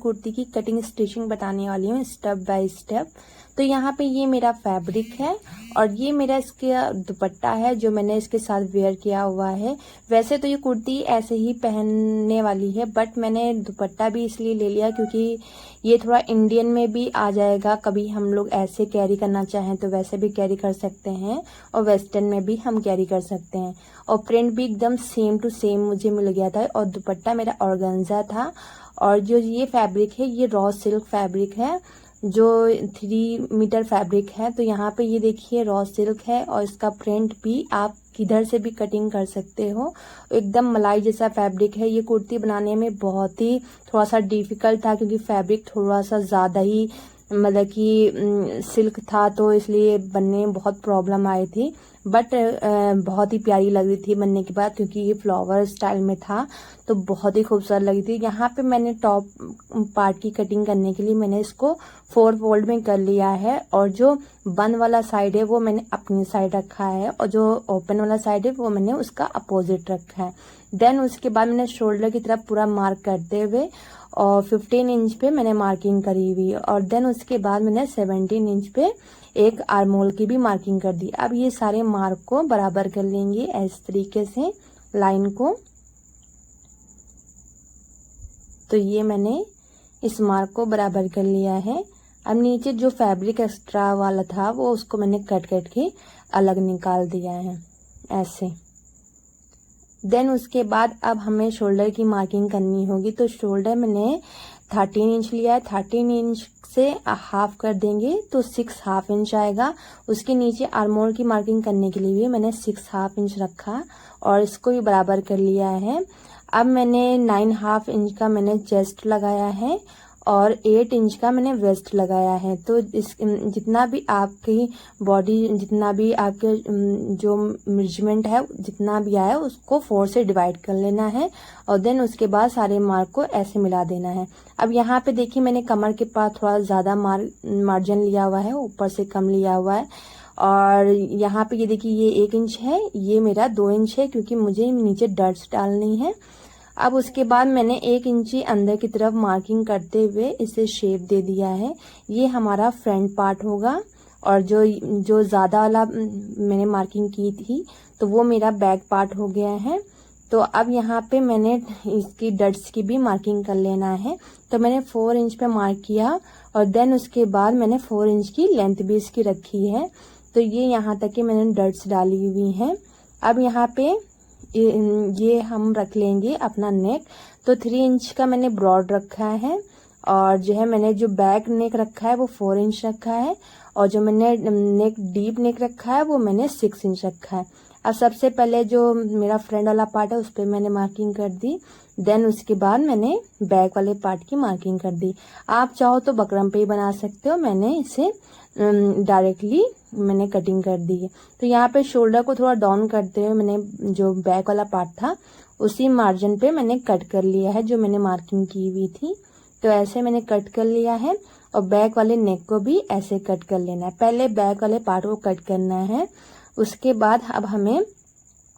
कुर्ती की cutting stitching बताने वाली हूँ स्टेप बाय स्टेप। तो यहाँ पे ये मेरा फैब्रिक है और ये मेरा इसका दुपट्टा है जो मैंने इसके साथ वेयर किया हुआ है। वैसे तो ये कुर्ती ऐसे ही पहनने वाली है, बट मैंने दुपट्टा भी इसलिए ले लिया क्योंकि ये थोड़ा इंडियन में भी आ जाएगा। कभी हम लोग ऐसे कैरी करना चाहें तो वैसे भी कैरी कर सकते हैं और वेस्टर्न में भी हम कैरी कर सकते हैं। और प्रिंट भी एकदम सेम टू सेम मुझे मिल गया था और दुपट्टा मेरा ऑर्गेन्जा था। और जो ये फैब्रिक है ये रॉ सिल्क फैब्रिक है जो 3 मीटर फैब्रिक है। तो यहाँ पे ये देखिए रॉ सिल्क है और इसका प्रिंट भी आप किधर से भी कटिंग कर सकते हो। एकदम मलाई जैसा फैब्रिक है। ये कुर्ती बनाने में बहुत ही थोड़ा सा डिफिकल्ट था क्योंकि फैब्रिक थोड़ा सा ज़्यादा ही मतलब कि सिल्क था, तो इसलिए बनने में बहुत प्रॉब्लम आई थी। बट बहुत ही प्यारी लग रही थी बनने के बाद क्योंकि ये फ्लावर स्टाइल में था तो बहुत ही खूबसूरत लगी थी। यहाँ पे मैंने टॉप पार्ट की कटिंग करने के लिए मैंने इसको 4 फोल्ड में कर लिया है और जो बंद वाला साइड है वो मैंने अपनी साइड रखा है और जो ओपन वाला साइड है वो मैंने उसका अपोजिट रखा है। देन उसके बाद मैंने शोल्डर की तरफ पूरा मार्क करते हुए और 15 इंच पे मैंने मार्किंग करी हुई और देन उसके बाद मैंने 17 इंच पे एक आर्मोल की भी मार्किंग कर दी। अब ये सारे मार्क को बराबर कर लेंगे इस तरीके से लाइन को। तो ये मैंने इस मार्क को बराबर कर लिया है। अब नीचे जो फैब्रिक एक्स्ट्रा वाला था वो उसको मैंने कट के अलग निकाल दिया है ऐसे। देन उसके बाद अब हमें शोल्डर की मार्किंग करनी होगी। तो शोल्डर मैंने 13 इंच लिया है। 13 इंच से हाफ कर देंगे तो 6 हाफ इंच आएगा। उसके नीचे आर्मोल की मार्किंग करने के लिए भी मैंने 6 हाफ इंच रखा और इसको भी बराबर कर लिया है। अब मैंने 9 हाफ इंच का मैंने चेस्ट लगाया है और 8 इंच का मैंने वेस्ट लगाया है। तो इस जितना भी आपकी बॉडी जितना भी आपके जो मेजरमेंट है जितना भी आया उसको 4 से डिवाइड कर लेना है और देन उसके बाद सारे मार्क को ऐसे मिला देना है। अब यहाँ पे देखिए मैंने कमर के पास थोड़ा ज़्यादा मार्जिन लिया हुआ है, ऊपर से कम लिया हुआ है। और यहाँ पे ये देखिए ये 1 इंच है, ये मेरा 2 इंच है क्योंकि मुझे नीचे डट्स डालनी है। अब उसके बाद मैंने 1 इंची अंदर की तरफ मार्किंग करते हुए इसे शेप दे दिया है। ये हमारा फ्रंट पार्ट होगा और जो ज़्यादा वाला मैंने मार्किंग की थी तो वो मेरा बैक पार्ट हो गया है। तो अब यहाँ पे मैंने इसकी डट्स की भी मार्किंग कर लेना है। तो मैंने 4 इंच पे मार्क किया और देन उसके बाद मैंने 4 इंच की लेंथ भी इसकी रखी है। तो ये यहाँ तक कि मैंने डट्स डाली हुई हैं। अब यहाँ पे ये हम रख लेंगे अपना नेक। तो 3 इंच का मैंने ब्रॉड रखा है और जो है मैंने जो बैक नेक रखा है वो 4 इंच रखा है और जो मैंने नेक डीप नेक रखा है वो मैंने 6 इंच रखा है। अब सबसे पहले जो मेरा फ्रंट वाला पार्ट है उस पर मैंने मार्किंग कर दी। देन उसके बाद मैंने बैक वाले पार्ट की मार्किंग कर दी। आप चाहो तो बकरम पे ही बना सकते हो, मैंने इसे डायरेक्टली मैंने कटिंग कर दी है। तो यहाँ पे शोल्डर को थोड़ा डाउन करते हुए मैंने जो बैक वाला पार्ट था उसी मार्जिन पे मैंने कट कर लिया है जो मैंने मार्किंग की हुई थी। तो ऐसे मैंने कट कर लिया है और बैक वाले नेक को भी ऐसे कट कर लेना है। पहले बैक वाले पार्ट को कट करना है, उसके बाद अब हमें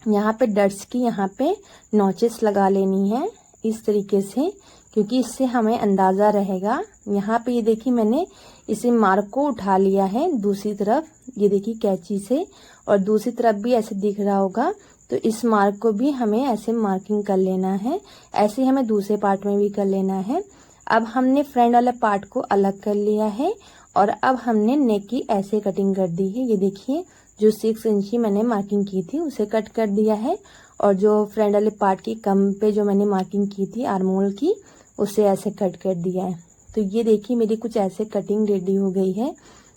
यहाँ पे डट्स की यहाँ पे नॉचेस लगा लेनी है इस तरीके से, क्योंकि इससे हमें अंदाज़ा रहेगा। यहाँ पे ये देखिए मैंने इसे मार्क को उठा लिया है दूसरी तरफ, ये देखिए कैंची से, और दूसरी तरफ भी ऐसे दिख रहा होगा। तो इस मार्क को भी हमें ऐसे मार्किंग कर लेना है। ऐसे हमें दूसरे पार्ट में भी कर लेना है। अब हमने फ्रंट वाला पार्ट को अलग कर लिया है और अब हमने नेक की ऐसे कटिंग कर दी है। ये देखिए जो 6 इंच की मैंने मार्किंग की थी उसे कट कर दिया है और जो फ्रंट वाले पार्ट की कम पे जो मैंने मार्किंग की थी आर्मोल की उसे ऐसे कट कर दिया है। तो ये देखिए मेरी कुछ ऐसे कटिंग रेडी हो गई है।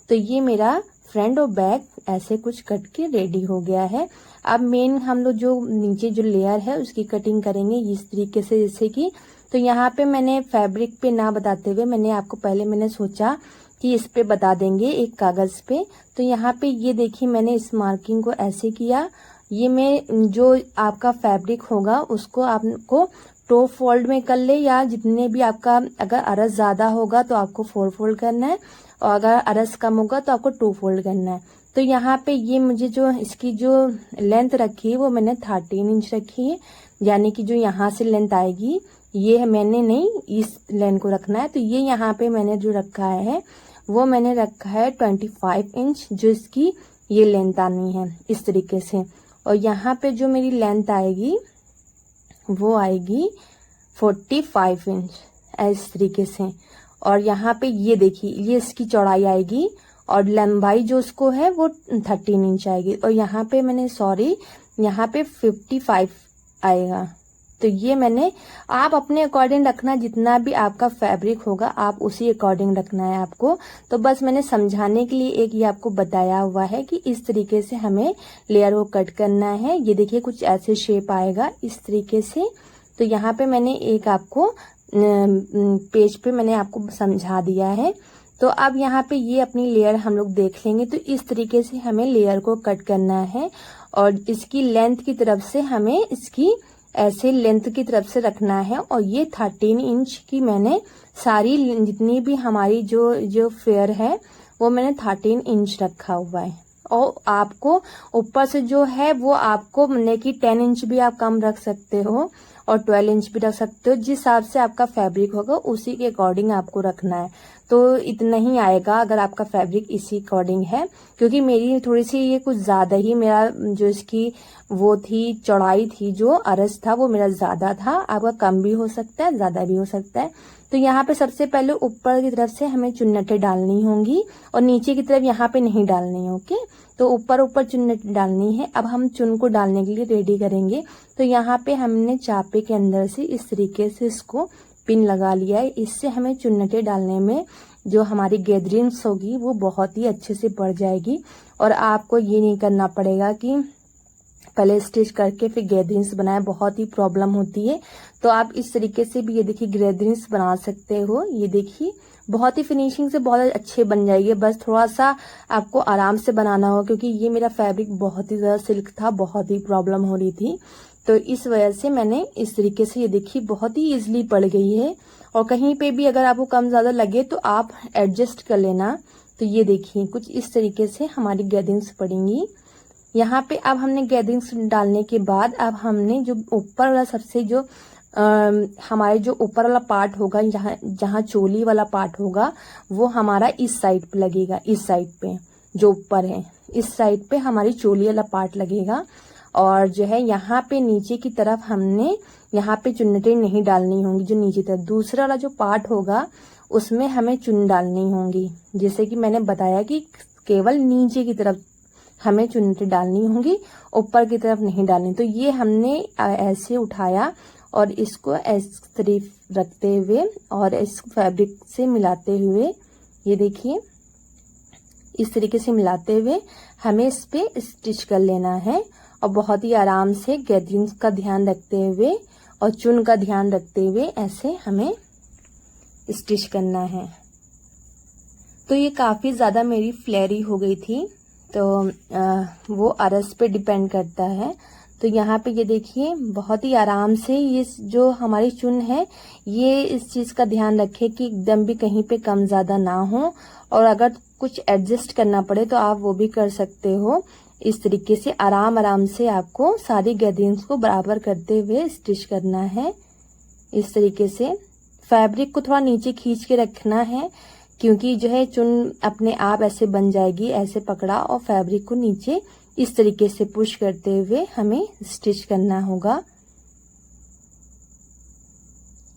तो ये मेरा फ्रंट और बैक ऐसे कुछ कट के रेडी हो गया है। अब मेन हम लोग जो नीचे जो लेयर है उसकी कटिंग करेंगे इस तरीके से, जैसे कि तो यहाँ पे मैंने फैब्रिक पे ना बताते हुए मैंने आपको पहले मैंने सोचा कि इस पे बता देंगे एक कागज पे। तो यहाँ पे ये देखिए मैंने इस मार्किंग को ऐसे किया। ये मैं जो आपका फैब्रिक होगा उसको आपको टॉप फोल्ड में कर ले, या जितने भी आपका अगर अरस ज्यादा होगा तो आपको 4 फोल्ड करना है और अगर अरस कम होगा तो आपको 2 फोल्ड करना है। तो यहाँ पे ये मुझे जो इसकी जो लेंथ रखी है वो मैंने 13 इंच रखी है, यानी कि जो यहाँ से लेंथ आएगी ये मैंने नहीं इस लेंथ को रखना है। तो ये यहाँ पे मैंने जो रखा है वो मैंने रखा है 25 इंच, जो इसकी ये लेंथ आनी है इस तरीके से। और यहाँ पे जो मेरी लेंथ आएगी वो आएगी 45 इंच इस तरीके से। और यहाँ पे ये देखिए ये इसकी चौड़ाई आएगी और लंबाई जो उसको है वो 13 इंच आएगी। और यहाँ पे मैंने यहाँ पे 55 आएगा। तो ये मैंने, आप अपने अकॉर्डिंग रखना, जितना भी आपका फैब्रिक होगा आप उसी अकॉर्डिंग रखना है आपको। तो बस मैंने समझाने के लिए एक ये आपको बताया हुआ है कि इस तरीके से हमें लेयर को कट करना है। ये देखिए कुछ ऐसे शेप आएगा इस तरीके से। तो यहाँ पे मैंने एक आपको पेज पे मैंने आपको समझा दिया है। तो अब यहाँ पे ये अपनी लेयर हम लोग देख लेंगे। तो इस तरीके से हमें लेयर को कट करना है और इसकी लेंथ की तरफ से हमें इसकी ऐसे लेंथ की तरफ से रखना है। और ये 13 इंच की मैंने सारी जितनी भी हमारी जो फेयर है वो मैंने 13 इंच रखा हुआ है। और आपको ऊपर से जो है वो आपको मतलब कि 10 इंच भी आप कम रख सकते हो और 12 इंच भी रख सकते हो। जिस हिसाब से आपका फैब्रिक होगा उसी के अकॉर्डिंग आपको रखना है। तो इतना ही आएगा अगर आपका फैब्रिक इसी अकॉर्डिंग है। क्योंकि मेरी थोड़ी सी ये कुछ ज्यादा ही, मेरा जो इसकी वो थी चौड़ाई थी, जो अरज था वो मेरा ज्यादा था। आपका कम भी हो सकता है, ज्यादा भी हो सकता है। तो यहाँ पे सबसे पहले ऊपर की तरफ से हमें चुन्नटें डालनी होंगी और नीचे की तरफ यहाँ पे नहीं डालनी। ओके, तो ऊपर चुन्नटें डालनी है। अब हम चुन को डालने के लिए रेडी करेंगे। तो यहाँ पे हमने चापे के अंदर से इस तरीके से इसको पिन लगा लिया है। इससे हमें चुन्नटें डालने में जो हमारी गैदरिंग्स होगी वो बहुत ही अच्छे से बढ़ जाएगी। और आपको ये नहीं करना पड़ेगा कि पहले स्टिच करके फिर गैदरिंग्स बनाए, बहुत ही प्रॉब्लम होती है। तो आप इस तरीके से भी ये देखिए गैदरिंग्स बना सकते हो। ये देखिए बहुत ही फिनिशिंग से बहुत अच्छे बन जाएंगे। बस थोड़ा सा आपको आराम से बनाना हो, क्योंकि ये मेरा फैब्रिक बहुत ही ज्यादा सिल्क था, बहुत ही प्रॉब्लम हो रही थी। तो इस वजह से मैंने इस तरीके से, ये देखिए बहुत ही इजिली पड़ गई है। और कहीं पे भी अगर आपको कम ज्यादा लगे तो आप एडजस्ट कर लेना। तो ये देखिए कुछ इस तरीके से हमारी गैदरिंग्स पड़ेंगी। यहाँ पे अब हमने गैदरिंग्स डालने के बाद अब हमने जो ऊपर वाला सबसे जो हमारे जो ऊपर वाला पार्ट होगा, जहाँ चोली वाला पार्ट होगा वो हमारा इस साइड पे लगेगा। इस साइड पे जो ऊपर है इस साइड पे हमारी चोली वाला पार्ट लगेगा। और जो है यहाँ पे नीचे की तरफ हमने यहाँ पे चुन्नटें नहीं डालनी होंगी। जो नीचे तरफ दूसरा वाला जो पार्ट होगा उसमें हमें चुन डालनी होंगी। जैसे कि मैंने बताया कि केवल नीचे की तरफ हमें चुन्नटें डालनी होंगी, ऊपर की तरफ नहीं डालनी। तो ये हमने ऐसे उठाया और इसको इस तरफ रखते हुए और इस फैब्रिक से मिलाते हुए, ये देखिए इस तरीके से मिलाते हुए हमें इस पे स्टिच कर लेना है। और बहुत ही आराम से गैदरिंग्स का ध्यान रखते हुए और चुन का ध्यान रखते हुए ऐसे हमें स्टिच करना है। तो ये काफी ज्यादा मेरी फ्लेयरी हो गई थी, तो वो अरस पे डिपेंड करता है। तो यहाँ पे ये देखिए बहुत ही आराम से ये जो हमारी चुन है ये इस चीज का ध्यान रखे कि एकदम भी कहीं पे कम ज्यादा ना हो। और अगर कुछ एडजस्ट करना पड़े तो आप वो भी कर सकते हो। इस तरीके से आराम से आपको सारी गैदरिंग्स को बराबर करते हुए स्टिच करना है। इस तरीके से फैब्रिक को थोड़ा नीचे खींच के रखना है, क्योंकि जो है चुन अपने आप ऐसे बन जाएगी। ऐसे पकड़ा और फैब्रिक को नीचे इस तरीके से पुश करते हुए हमें स्टिच करना होगा।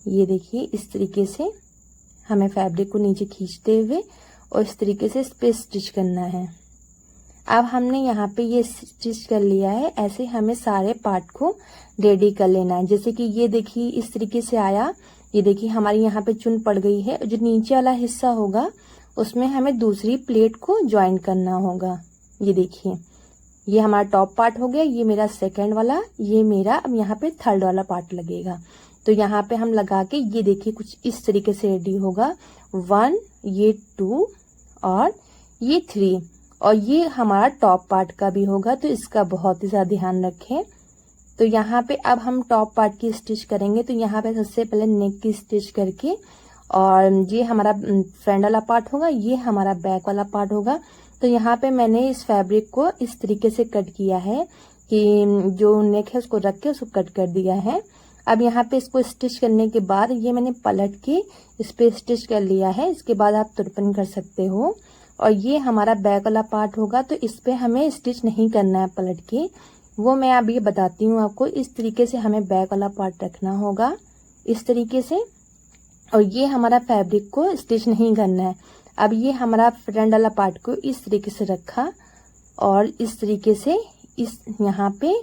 ये देखिए इस तरीके से हमें फैब्रिक को नीचे खींचते हुए और इस तरीके से इस पे स्टिच करना है। अब हमने यहाँ पे ये स्टिच कर लिया है। ऐसे हमें सारे पार्ट को रेडी कर लेना है। जैसे कि ये देखिए इस तरीके से आया। ये देखिए हमारी यहाँ पे चुन पड़ गई है। जो नीचे वाला हिस्सा होगा उसमें हमें दूसरी प्लेट को ज्वाइन करना होगा। ये देखिए ये हमारा टॉप पार्ट हो गया, ये मेरा सेकंड वाला, ये मेरा अब यहाँ पे थर्ड वाला पार्ट लगेगा। तो यहाँ पे हम लगा के ये देखिए कुछ इस तरीके से रेडी होगा। 1, ये 2 और ये 3 और ये हमारा टॉप पार्ट का भी होगा। तो इसका बहुत ही ज्यादा ध्यान रखें। तो यहाँ पे अब हम टॉप पार्ट की स्टिच करेंगे। तो यहाँ पे सबसे पहले नेक की स्टिच करके, और ये हमारा फ्रंट वाला पार्ट होगा, ये हमारा बैक वाला पार्ट होगा। तो यहाँ पे मैंने इस फैब्रिक को इस तरीके से कट किया है कि जो नेक है उसको रख के उसको कट कर दिया है। अब यहाँ पे इसको स्टिच करने के बाद ये मैंने पलट के इस पे स्टिच कर लिया है। इसके बाद आप तुरपन कर सकते हो। और ये हमारा बैक वाला पार्ट होगा, तो इस पे हमें स्टिच नहीं करना है पलट के, वो मैं अब ये बताती हूँ आपको। इस तरीके से हमें बैक वाला पार्ट रखना होगा, इस तरीके से। और ये हमारा फैब्रिक को स्टिच नहीं करना है। अब ये हमारा फ्रंट वाला पार्ट को इस तरीके से रखा और इस तरीके से इस यहाँ पे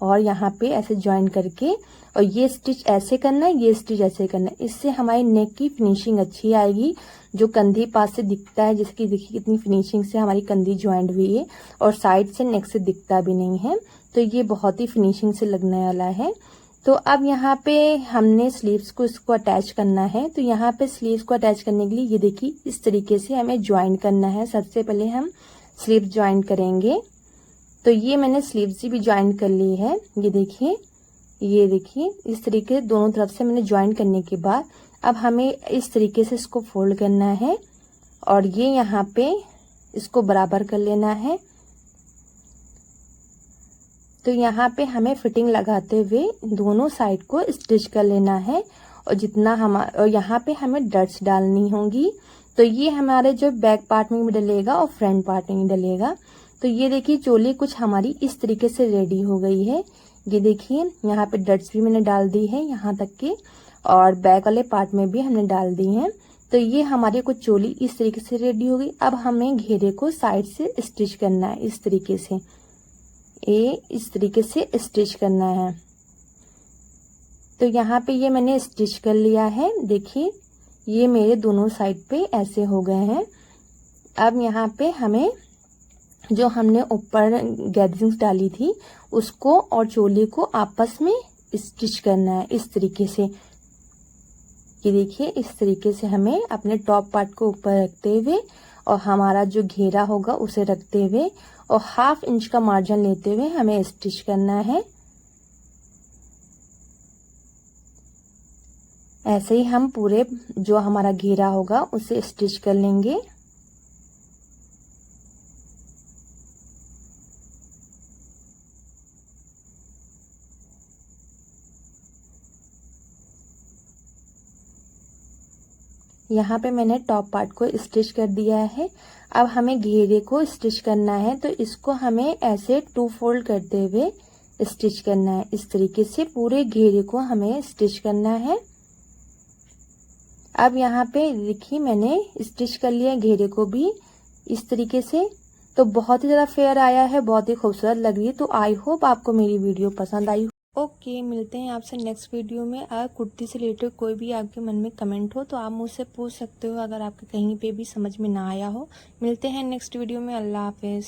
और यहाँ पे ऐसे ज्वाइन करके, और ये स्टिच ऐसे करना है, ये स्टिच ऐसे करना है। इससे हमारी नेक की फिनिशिंग अच्छी आएगी। जो कंधी पास से दिखता है, जिसकी देखिए कितनी फिनिशिंग से हमारी कंधी ज्वाइंट हुई है, और साइड से नेक से दिखता भी नहीं है, तो ये बहुत ही फिनिशिंग से लगने वाला है। तो अब यहाँ पे हमने स्लीव्स को इसको अटैच करना है। तो यहाँ पे स्लीव्स को अटैच करने के लिए ये देखिए इस तरीके से हमें ज्वाइन करना है। सबसे पहले हम स्लीव ज्वाइन करेंगे। तो ये मैंने स्लीव्स भी ज्वाइन कर ली है। ये देखिए इस तरीके से दोनों तरफ से मैंने ज्वाइन करने के बाद अब हमें इस तरीके से इसको फोल्ड करना है और ये यहाँ पे इसको बराबर कर लेना है। तो यहाँ पे हमें फिटिंग लगाते हुए दोनों साइड को स्टिच कर लेना है। और जितना और यहाँ पे हमें डट्स डालनी होंगी। तो ये हमारे जो बैक पार्ट में भी डलेगा और फ्रंट पार्ट में भी डलेगा। तो ये देखिए चोली कुछ हमारी इस तरीके से रेडी हो गई है। ये देखिए यहाँ पे डट्स भी मैंने डाल दी है यहाँ तक के, और बैक वाले पार्ट में भी हमने डाल दी है। तो ये हमारी कुछ चोली इस तरीके से रेडी हो गई। अब हमें घेरे को साइड से स्टिच करना है, इस तरीके से इस तरीके से स्टिच करना है। तो यहाँ पे ये मैंने स्टिच कर लिया है। देखिए ये मेरे दोनों साइड पे ऐसे हो गए हैं। अब यहाँ पे हमें जो हमने ऊपर गैदरिंग्स डाली थी उसको और चोली को आपस में स्टिच करना है, इस तरीके से। ये देखिए इस तरीके से हमें अपने टॉप पार्ट को ऊपर रखते हुए और हमारा जो घेरा होगा उसे रखते हुए और 1/2 इंच का मार्जिन लेते हुए हमें स्टिच करना है। ऐसे ही हम पूरे जो हमारा घेरा होगा उसे स्टिच कर लेंगे। यहाँ पे मैंने टॉप पार्ट को स्टिच कर दिया है। अब हमें घेरे को स्टिच करना है। तो इसको हमें ऐसे 2 फोल्ड करते हुए स्टिच करना है। इस तरीके से पूरे घेरे को हमें स्टिच करना है। अब यहाँ पे देखिए मैंने स्टिच कर लिया घेरे को भी इस तरीके से। तो बहुत ही ज़्यादा फेयर आया है, बहुत ही खूबसूरत लग रही है। तो आई होप आपको मेरी वीडियो पसंद आई। ओके, मिलते हैं आपसे नेक्स्ट वीडियो में। अगर कुर्ती से रिलेटेड कोई भी आपके मन में कमेंट हो तो आप मुझसे पूछ सकते हो, अगर आपके कहीं पे भी समझ में ना आया हो। मिलते हैं नेक्स्ट वीडियो में। अल्लाह हाफिज़।